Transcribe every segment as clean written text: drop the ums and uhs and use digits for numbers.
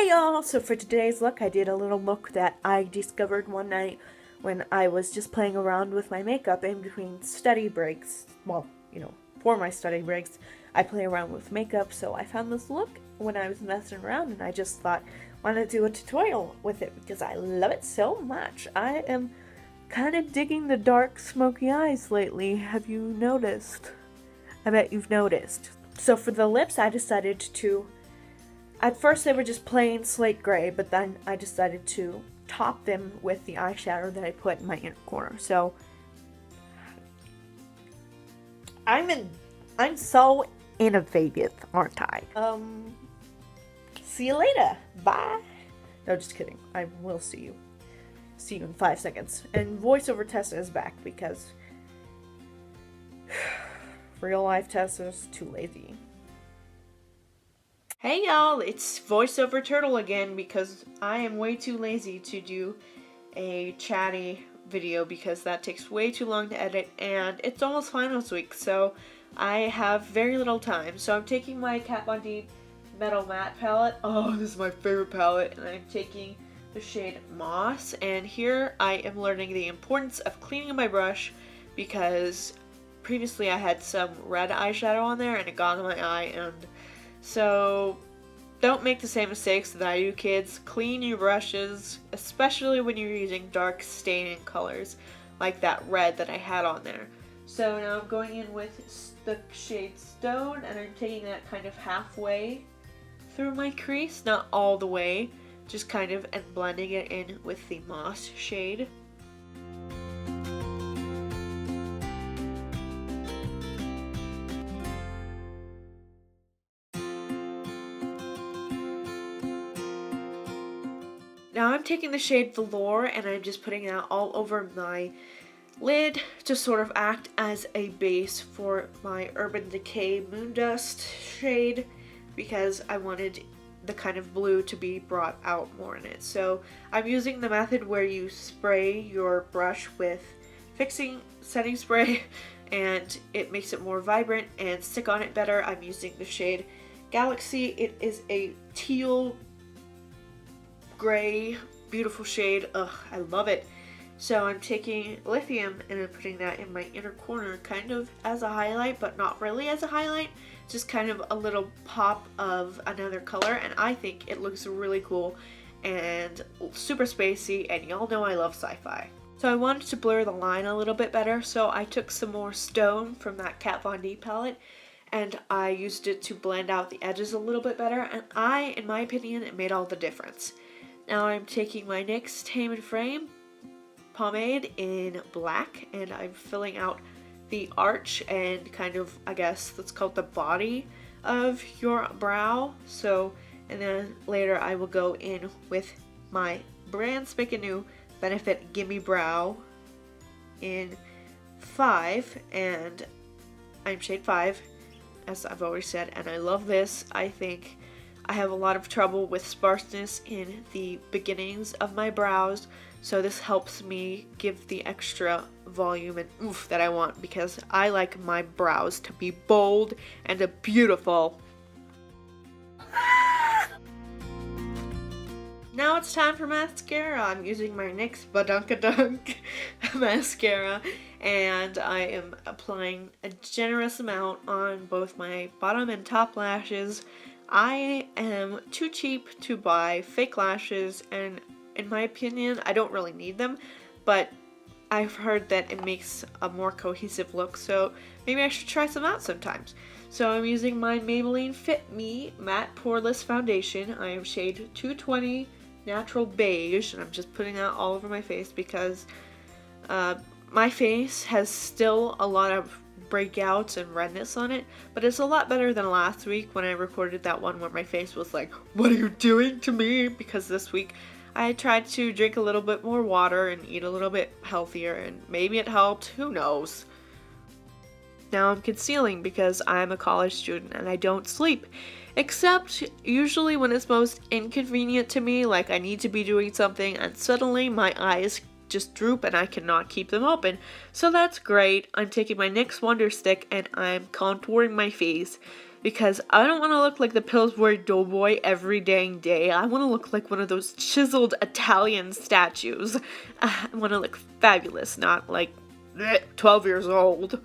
Hey y'all! So for today's look, I did a little look that I discovered one night when I was just playing around with my makeup in between study breaks. Well, for my study breaks, I play around with makeup, so I found this look when I was messing around and I just thought, why not do a tutorial with it because I love it so much. I am kind of digging the dark smoky eyes lately. Have you noticed? I bet you've noticed. So for the lips, I decided to... At first they were just plain slate gray, but then I decided to top them with the eyeshadow that I put in my inner corner. So I'm so innovative, aren't I? See you later. Bye. No, just kidding. I will see you. See you in 5 seconds. And voiceover Tessa is back because real life Tessa's too lazy. Hey y'all, it's voiceover Turtle again because I am way too lazy to do a chatty video because that takes way too long to edit and it's almost finals week, so I have very little time. So I'm taking my Kat Von D Metal Matte palette. Oh, this is my favorite palette, and I'm taking the shade Moss, and here I am learning the importance of cleaning my brush because previously I had some red eyeshadow on there and it got in my eye, and so don't make the same mistakes that I do, kids. Clean your brushes, especially when you're using dark staining colors like that red that I had on there. So now I'm going in with the shade Stone and I'm taking that kind of halfway through my crease, not all the way, just kind of, and blending it in with the Moss shade. Now I'm taking the shade Velour and I'm just putting that all over my lid to sort of act as a base for my Urban Decay Moondust shade because I wanted the kind of blue to be brought out more in it. So I'm using the method where you spray your brush with fixing setting spray and it makes it more vibrant and stick on it better. I'm using the shade Galaxy. It is a teal gray, beautiful shade. Ugh, I love it. So I'm taking Lithium and I'm putting that in my inner corner kind of as a highlight, but not really as a highlight, just kind of a little pop of another color, and I think it looks really cool and super spacey, and y'all know I love sci-fi. So I wanted to blur the line a little bit better, so I took some more Stone from that Kat Von D palette and I used it to blend out the edges a little bit better, and in my opinion, it made all the difference. Now I'm taking my NYX Tame Frame Pomade in black and I'm filling out the arch and kind of, I guess that's called the body of your brow. So, and then later I will go in with my brand spanking new Benefit Gimme Brow in 5, and I'm shade 5 as I've already said, and I love this. I think I have a lot of trouble with sparseness in the beginnings of my brows, so this helps me give the extra volume and oomph that I want because I like my brows to be bold and beautiful. Now it's time for mascara. I'm using my NYX Budunkadunk mascara and I am applying a generous amount on both my bottom and top lashes. I am too cheap to buy fake lashes, and in my opinion, I don't really need them, but I've heard that it makes a more cohesive look, so maybe I should try some out sometimes. So I'm using my Maybelline Fit Me Matte Poreless Foundation. I am shade 220 Natural Beige, and I'm just putting that all over my face because my face has still a lot of breakouts and redness on it, but it's a lot better than last week when I recorded that one where my face was like, what are you doing to me? Because this week I tried to drink a little bit more water and eat a little bit healthier, and maybe it helped, who knows. Now I'm concealing because I'm a college student and I don't sleep, except usually when it's most inconvenient to me, like I need to be doing something and suddenly my eyes just droop and I cannot keep them open. So that's great. I'm taking my NYX Wonder Stick and I'm contouring my face because I don't want to look like the Pillsbury Doughboy every dang day. I want to look like one of those chiseled Italian statues. I want to look fabulous, not like 12 years old.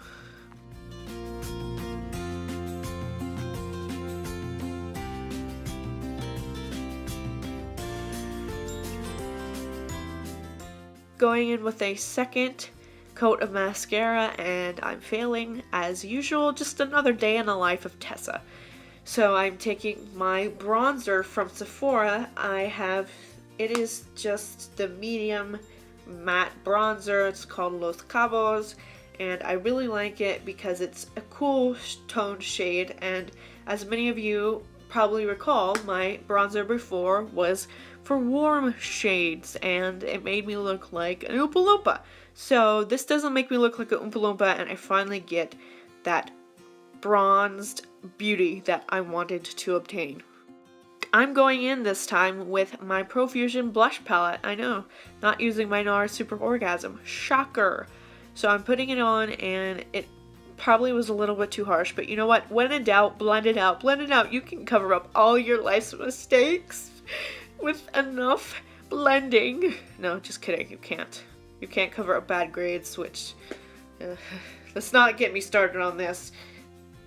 Going in with a second coat of mascara, and I'm failing as usual. Just another day in the life of Tessa. So I'm taking my bronzer from Sephora. It is just the medium matte bronzer. It's called Los Cabos, and I really like it because it's a cool toned shade, and as many of you probably recall, my bronzer before was for warm shades, and it made me look like an Oompa Loompa. So this doesn't make me look like an Oompa Loompa, and I finally get that bronzed beauty that I wanted to obtain. I'm going in this time with my Profusion blush palette. I know, not using my NARS Super Orgasm. Shocker! So I'm putting it on, and it probably was a little bit too harsh, but you know what? When in doubt, blend it out. Blend it out. You can cover up all your life's mistakes with enough blending. No, just kidding. You can't. You can't cover up bad grades, which... let's not get me started on this.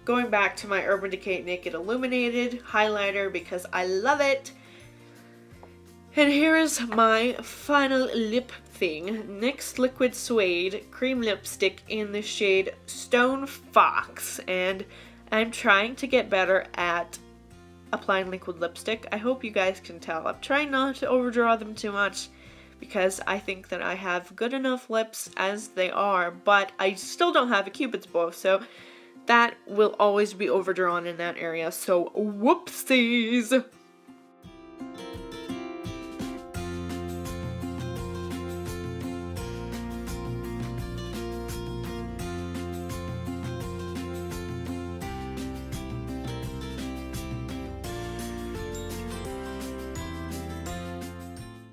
Going back to my Urban Decay Naked Illuminated highlighter because I love it. And here is my final lip thing. NYX Liquid Suede Cream Lipstick in the shade Stone Fox. And I'm trying to get better at applying liquid lipstick. I hope you guys can tell. I'm trying not to overdraw them too much because I think that I have good enough lips as they are, but I still don't have a Cupid's bow, so that will always be overdrawn in that area, so whoopsies!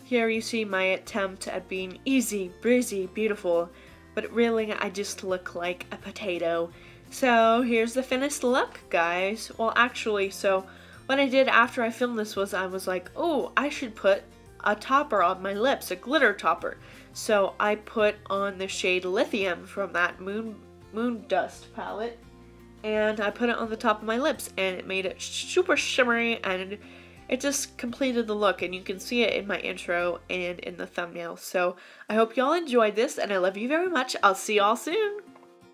Here you see my attempt at being easy, breezy, beautiful, but really I just look like a potato. So here's the finished look, guys. Well, actually, so what I did after I filmed this was I was like, oh, I should put a topper on my lips, a glitter topper. So I put on the shade Lithium from that Moondust palette, and I put it on the top of my lips, and it made it super shimmery, and it just completed the look, and you can see it in my intro and in the thumbnail. So I hope y'all enjoyed this, and I love you very much. I'll see y'all soon.